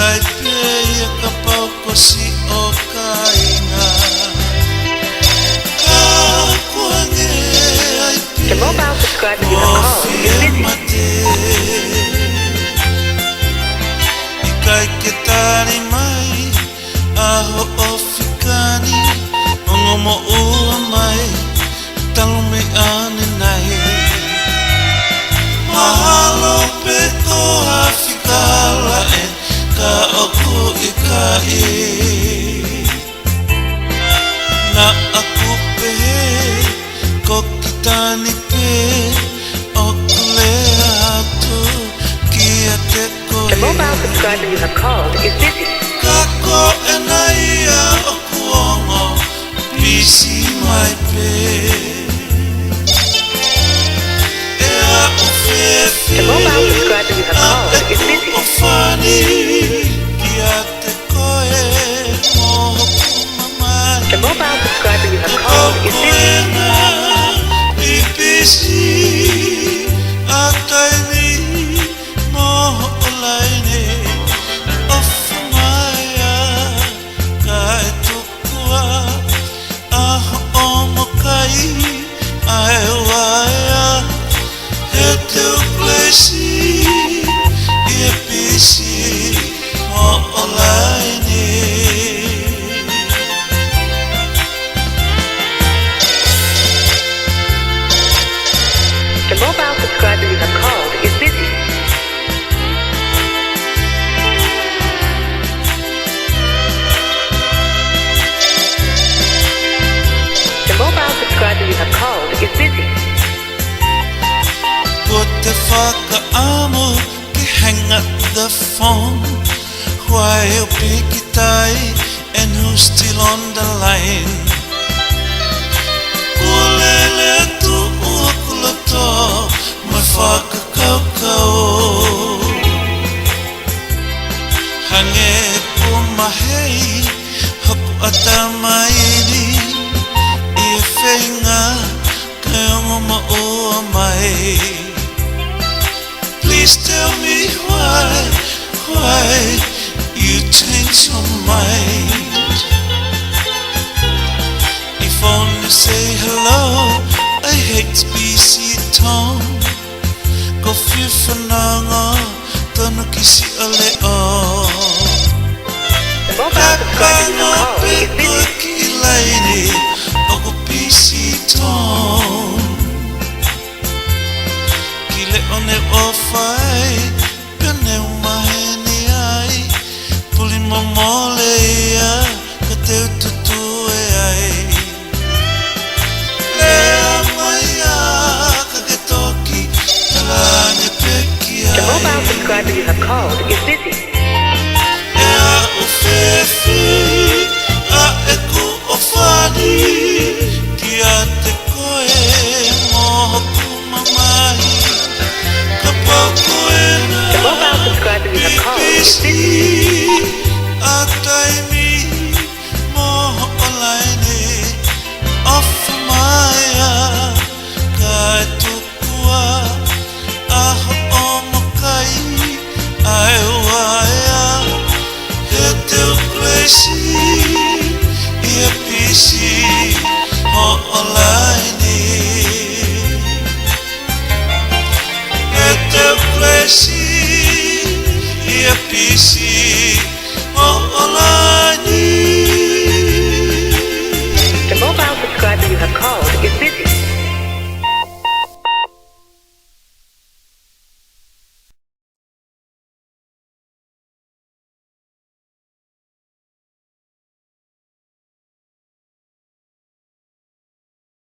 Taipei ka pau ko si o kainga ka kuange ai The mobile subscriber you have called is busy. mate ikai ke tari mai aho o fikani ongo mo ua mai talo me ane nai mahalo pe ko hafikala e ka oku i ka e na aku pe ko kitani pe oku le atu ki a te koe The mobile subscriber you have called is busy. ka ko e nai a oku ongo pisi mai pe e a o fefe The mobile subscriber you have called is busy. Ofani ki a te koe mo hoku mamai The mobile subscriber you have called is busy. Bibisi ataini mo olaine ofumaya kai tukua aho omokai ai waya he te uplesi e bisi mo olaine The mobile subscriber you have called is busy. The mobile subscriber you have called is busy. Put the whakaamo ki hang up the phone while you pick it and who's still on the line Kulele tu uakulato mai whakakaukau Hange po mahei hapu atamaini I e whenga kai ongo maua mai Please tell me why you changed your mind If only say hello, I hate BC tone Ko whiwhananga, tonu kisi ole o The mobile subscriber you have called is busy. ki laini, oko BC tone Ki le one o whai, pene umaheni ai Puli mamole ia, ka te ututu e ai Lea mai a, ka ke toki, talange peki The ai mobile subscriber you have called is busy. Ea o fefe, a eku o whani Ki a te koe mo hoku mamai Ka pau koe na The mobile subscriber you have called is busy. a taimi mo olaine Ofa maia ka tukua Aho o mokai ai waia He te uplesi I e pisi mo olaine He te uplesi I e pisi